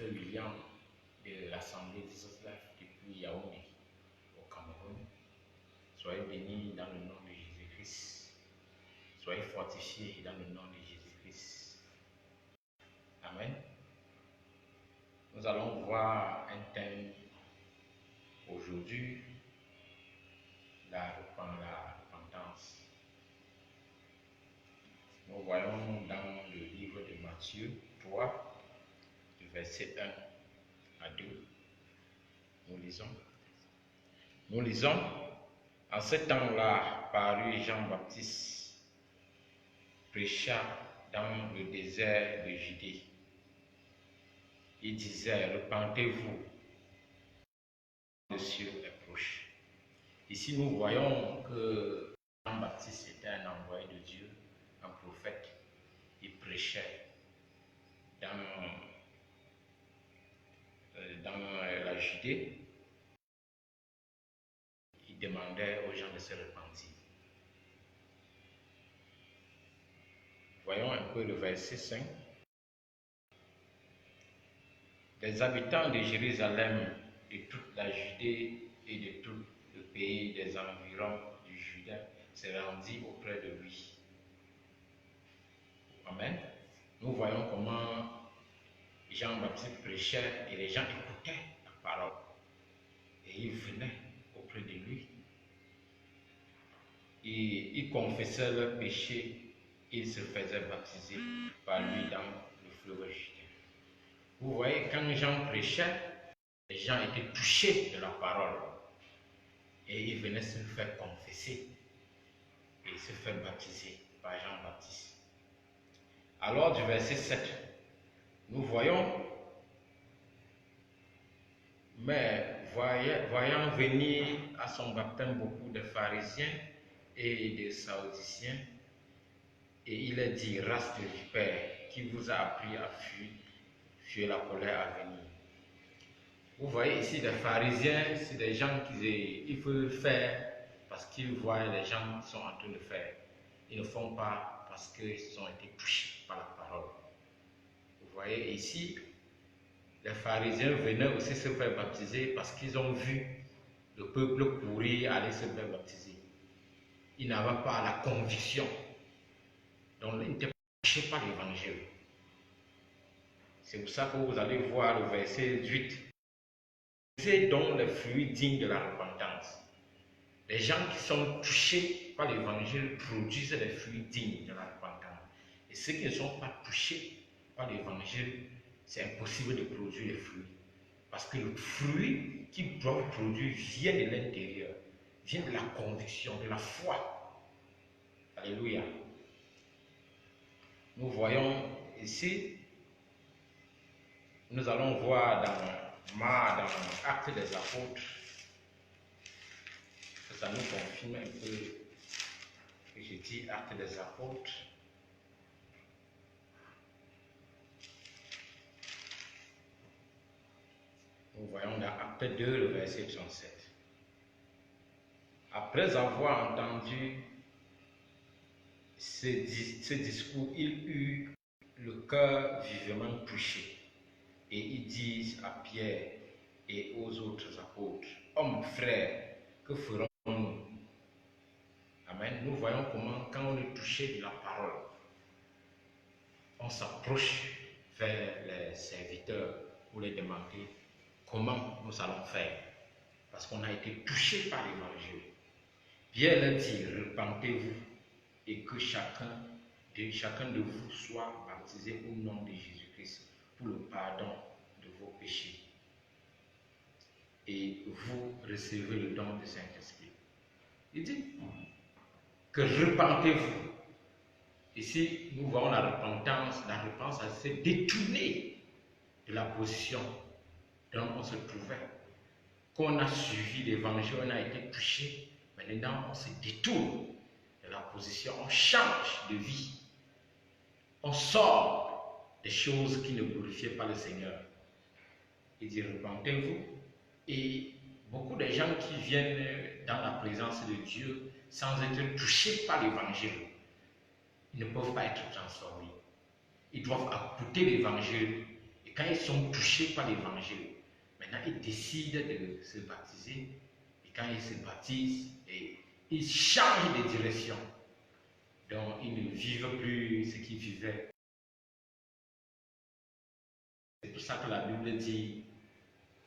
Pasteur William de l'Assemblée des Esclaves depuis Yaoundé, au Cameroun. Soyez bénis dans le nom de Jésus-Christ. Soyez fortifiés dans le nom de Jésus-Christ. Amen. Nous allons voir un thème aujourd'hui, la repentance. Nous voyons dans le livre de Matthieu 3, du verset 1 à 2. Nous lisons, en ce temps-là parut Jean-Baptiste, prêcha dans le désert de Judée. Il disait, repentez-vous, le ciel est proche. Ici, nous voyons que Jean-Baptiste était un envoyé de Dieu, un prophète. Il prêchait dans la Judée. Il demandait aux gens de se repentir. Voyons un peu le verset 5. Les habitants de Jérusalem, de toute la Judée et de tout le pays des environs du Juda se rendirent auprès de lui. Amen. Nous voyons comment Jean-Baptiste prêchait et les gens écoutaient la parole. Et ils venaient auprès de lui. Et ils confessaient leurs péchés. Ils se faisaient baptiser par lui dans le fleuve Jourdain. Vous voyez, quand Jean prêchait, les gens étaient touchés de la parole. Et ils venaient se faire confesser et se faire baptiser par Jean-Baptiste. Alors du verset 7, nous voyons, mais voyant venir à son baptême beaucoup de pharisiens et de sadduciens, et il est dit, race de vipères, qui vous a appris à fuir la colère à venir. Vous voyez ici, les pharisiens, c'est des gens qui veulent faire parce qu'ils voient les gens sont en train de faire. Ils ne font pas parce qu'ils ont été touchés par la parole. Vous voyez ici, les pharisiens venaient aussi se faire baptiser parce qu'ils ont vu le peuple courir aller se faire baptiser. Ils n'avaient pas la conviction. Donc, ils n'étaient pas touchés par l'évangile. C'est pour ça que vous allez voir le verset 8. C'est donc les fruits dignes de la repentance. Les gens qui sont touchés par l'évangile produisent les fruits dignes de la repentance. Et ceux qui ne sont pas touchés par l'évangile, c'est impossible de produire les fruits. Parce que le fruit qu'ils doivent produire vient de l'intérieur, vient de la conviction, de la foi. Alléluia. Nous voyons ici, nous allons voir dans Actes des Apôtres, que ça nous confirme un peu que j'ai dit Actes des Apôtres. Nous voyons dans Acte 2, le verset 37. Après avoir entendu ce discours, il eut le cœur vivement touché. Et ils disent à Pierre et aux autres apôtres, hommes, frères, que ferons-nous? Amen. Nous voyons comment, quand on est touché de la parole, on s'approche vers les serviteurs pour les demander comment nous allons faire. Parce qu'on a été touché par l'évangile. Pierre leur dit, repentez-vous et que chacun de vous soit baptisé au nom de Jésus-Christ pour le pardon de vos péchés. Et vous recevez le don du Saint-Esprit. Il dit que repentez-vous. Ici, nous voyons la repentance. La repentance, c'est détourner de la position dont on se trouvait. Qu'on a suivi l'évangile, on a été touché. Maintenant, on se détourne de la position. On change de vie. On sort des choses qui ne glorifiaient pas le Seigneur. Il dit, repentez-vous. Et beaucoup de gens qui viennent dans la présence de Dieu sans être touchés par l'évangile, ils ne peuvent pas être transformés. Ils doivent écouter l'évangile. Et quand ils sont touchés par l'évangile, maintenant ils décident de se baptiser. Et quand ils se baptisent, ils changent de direction. Donc ils ne vivent plus ce qu'ils vivaient. C'est pour ça que la Bible dit,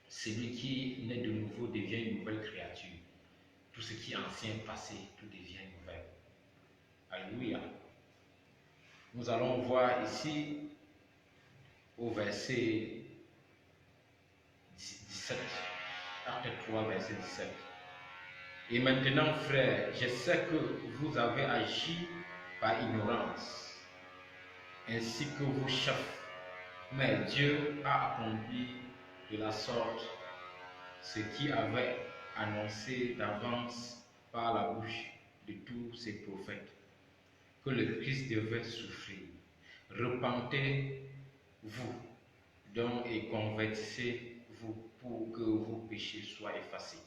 celui qui naît de nouveau devient une nouvelle créature. Tout ce qui est ancien passé, tout devient nouvel. Alléluia. Nous allons voir ici au verset 17, acte 3, verset 17. Et maintenant, frères, je sais que vous avez agi par ignorance, ainsi que vos chefs, mais Dieu a accompli de la sorte ce qu'il avait annoncé d'avance par la bouche de tous ses prophètes, que le Christ devait souffrir. Repentez-vous donc et convertissez-vous pour que vos péchés soient effacés.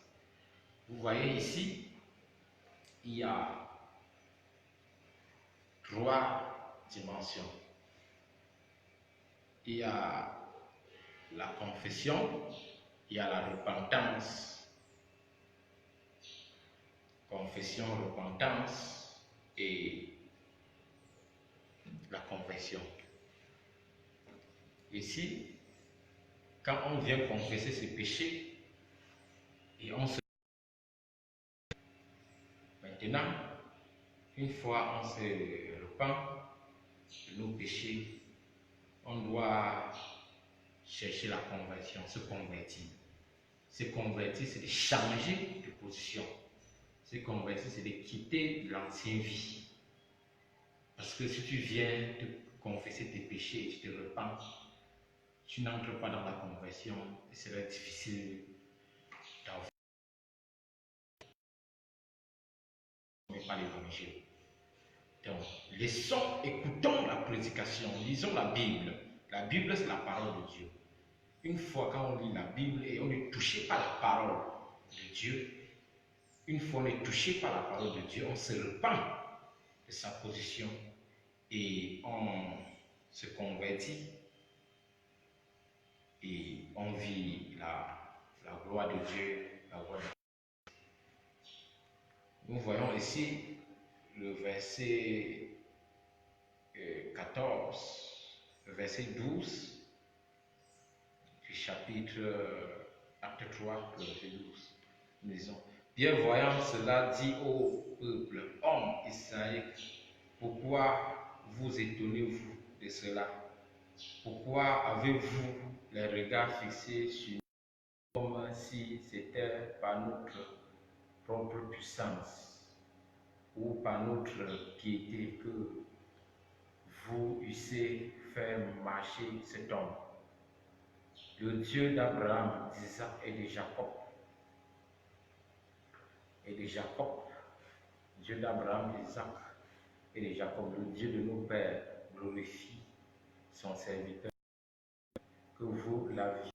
Vous voyez ici, il y a 3 dimensions. Il y a la confession, il y a la repentance. Confession, repentance et la conversion. Ici, quand on vient confesser ses péchés et on se... Maintenant, une fois on se repent de nos péchés, on doit chercher la conversion, se convertir. Se convertir, c'est de changer de position. Se convertir, c'est de quitter l'ancienne vie. Parce que si tu viens te confesser tes péchés et tu te repens, tu n'entres pas dans la conversion et c'est serait difficile d'avoir par l'évangile. Donc, laissons, écoutons la prédication, lisons la Bible. La Bible, c'est la parole de Dieu. Une fois quand on lit la Bible et on est touché par la parole de Dieu, une fois on est touché par la parole de Dieu, on se repent de sa position et on se convertit et on vit la gloire de Dieu, la gloire de Dieu. Nous voyons ici le verset 14, le verset 12 du chapitre acte 3, verset 12. Nous disons, bien voyant cela, dit au peuple, homme Israël, pourquoi vous étonnez-vous de cela? Pourquoi avez-vous les regards fixés sur nous comme si c'était par notre propre puissance ou par notre piété que vous eussiez fait marcher cet homme? Le Dieu d'Abraham, d'Isaac et de Jacob. Dieu d'Abraham, d'Isaac et de Jacob, le Dieu de nos pères, glorifie son serviteur, que vous l'avez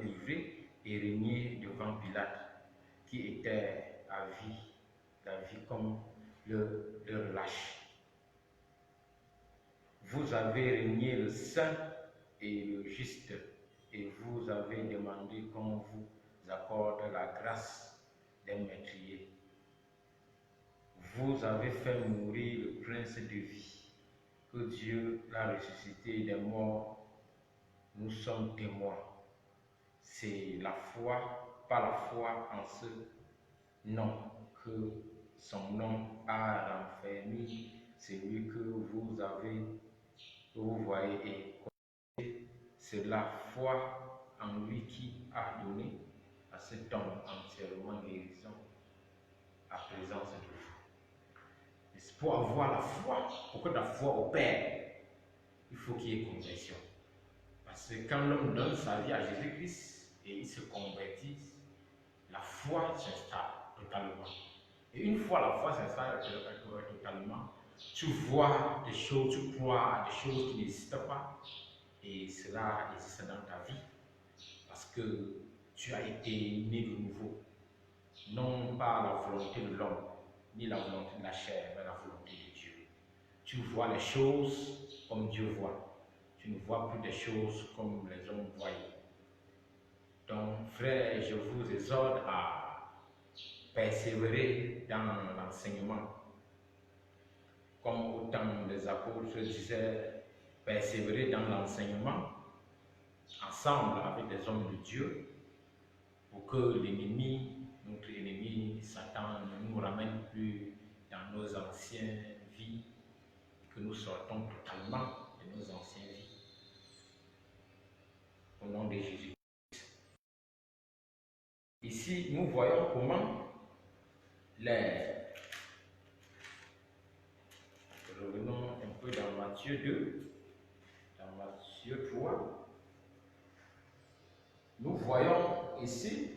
livré et régné devant Pilate, qui était à vie comme le relâche. Vous avez régné le saint et le juste, et vous avez demandé qu'on vous accorde la grâce d'un meurtrier. Vous avez fait mourir le prince de vie, que Dieu l'a ressuscité des morts. Nous sommes témoins. C'est la foi, par la foi en ce nom, que son nom a renfermé celui que vous voyez et connaissez. C'est la foi en lui qui a donné à cet homme entièrement guérison à présence de vous. Et pour avoir la foi, pour que la foi opère, il faut qu'il y ait conversion. Parce que quand l'homme donne sa vie à Jésus-Christ et il se convertit, la foi s'installe totalement. Et une fois la foi s'installe totalement, tu vois des choses, tu crois à des choses qui n'existent pas, et cela existe dans ta vie parce que tu as été né de nouveau, non pas la volonté de l'homme, ni la volonté de la chair, mais la volonté de Dieu. Tu vois les choses comme Dieu voit. tu ne vois plus des choses comme les hommes voyaient. Donc, frères, je vous exhorte à persévérer dans l'enseignement. Comme au temps des apôtres disaient, persévérer dans l'enseignement, ensemble avec des hommes de Dieu, pour que l'ennemi, notre ennemi Satan, ne nous ramène plus dans nos anciennes vies, que nous sortons totalement de nos anciennes vies. Au nom de Jésus. Ici, nous voyons comment revenons un peu dans Matthieu 2, dans Matthieu 3. Nous voyons ici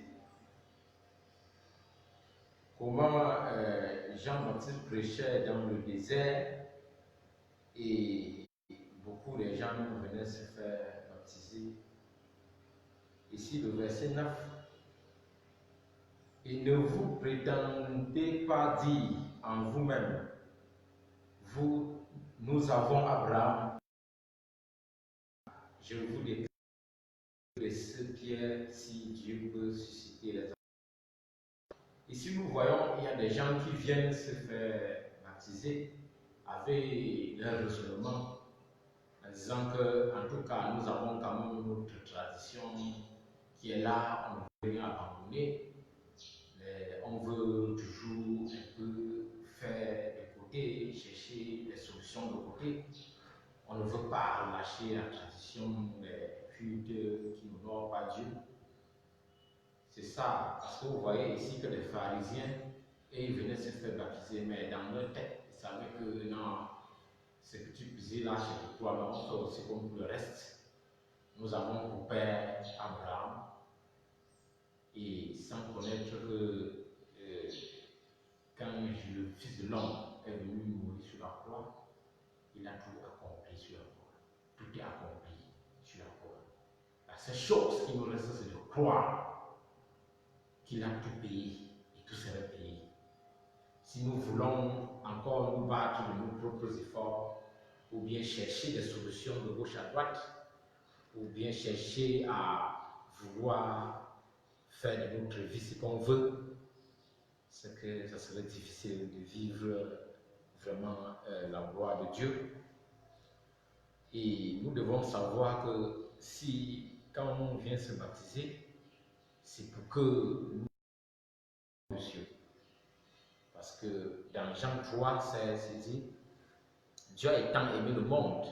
comment Jean-Baptiste prêchait dans le désert et beaucoup de gens venaient se faire baptiser. Ici, le verset 9. Et ne vous prétendez pas dire en vous-même, nous avons Abraham. Je vous déclare que ce Pierre, si Dieu peut susciter les enfants. Ici, nous voyons qu'il y a des gens qui viennent se faire baptiser avec leur raisonnement, en disant que, en tout cas, nous avons quand même notre tradition qui est là, on ne veut rien abandonner. On veut toujours un peu faire de côté, chercher des solutions de côté. On ne veut pas relâcher la tradition des cultes qui n'honorent pas Dieu. C'est ça, parce que vous voyez ici que les pharisiens, et ils venaient se faire baptiser, mais dans leur tête, ils savaient que non, ce que tu faisais là, c'est pour toi, mais on fait aussi comme pour le reste. Nous avons pour père Abraham, et sans connaître que quand le Fils de l'homme est venu mourir sur la croix, il a tout accompli sur la croix. Tout est accompli sur la croix. La seule chose qui nous reste, c'est de croire qu'il a tout payé et tout serait payé. Si nous voulons encore nous battre de nos propres efforts, ou bien chercher des solutions de gauche à droite, ou bien chercher à vouloir faire de notre vie ce qu'on veut, c'est que ça serait difficile de vivre vraiment la gloire de Dieu. Et nous devons savoir que si, quand on vient se baptiser, c'est pour que nous, Monsieur, parce que dans Jean 3, c'est dit, Dieu a tant aimé le monde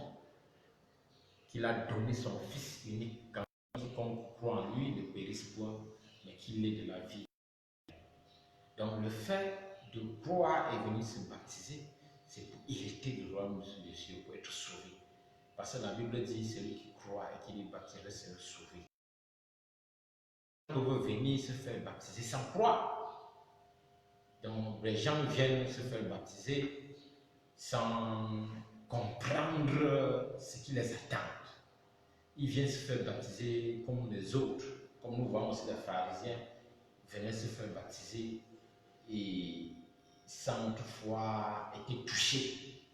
qu'il a donné son Fils unique, quand quiconque croit en lui ne périsse point, mais qu'il ait de la vie. Donc le fait de croire et venir se baptiser, c'est pour hériter le royaume de Dieu, pour être sauvé. Parce que la Bible dit, celui qui croit et qui est baptisé sera sauvé. On veut venir se faire baptiser sans croire. Donc les gens viennent se faire baptiser sans comprendre ce qui les attend. Ils viennent se faire baptiser comme les autres, comme nous voyons aussi les pharisiens venaient se faire baptiser et sans toutefois être touchés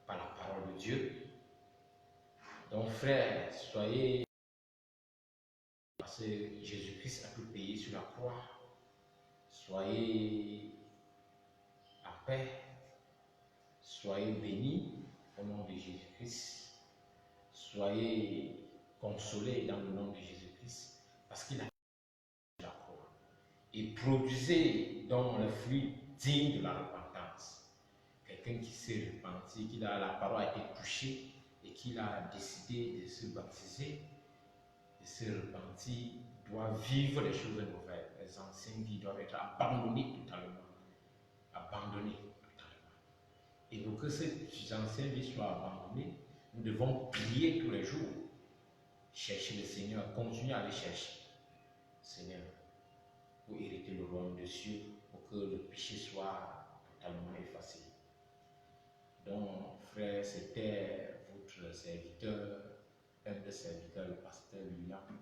par la parole de Dieu. Donc frères, soyez, parce que Jésus-Christ a tout payé sur la croix, soyez en paix, soyez bénis au nom de Jésus-Christ, soyez consolés dans le nom de Jésus-Christ, parce qu'il a la croix. Et produisez donc le fruit digne de la repentance. Quelqu'un qui s'est repenti, qui a la parole a été touchée et qui a décidé de se baptiser, de se repentir, doit vivre des choses nouvelles. Les anciennes vies doivent être abandonnées totalement. Abandonnées totalement. Et pour que ces anciennes vies soient abandonnées, nous devons prier tous les jours, chercher le Seigneur, continuer à le chercher. Seigneur, pour hériter le royaume de Dieu, pour que le péché soit totalement effacé. Donc, frère, c'était votre serviteur, un des serviteurs, le pasteur William.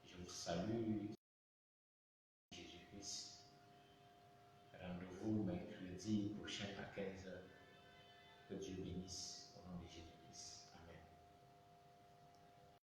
Je vous salue, Jésus-Christ. Rendez-vous mercredi prochain à 15h. Que Dieu bénisse.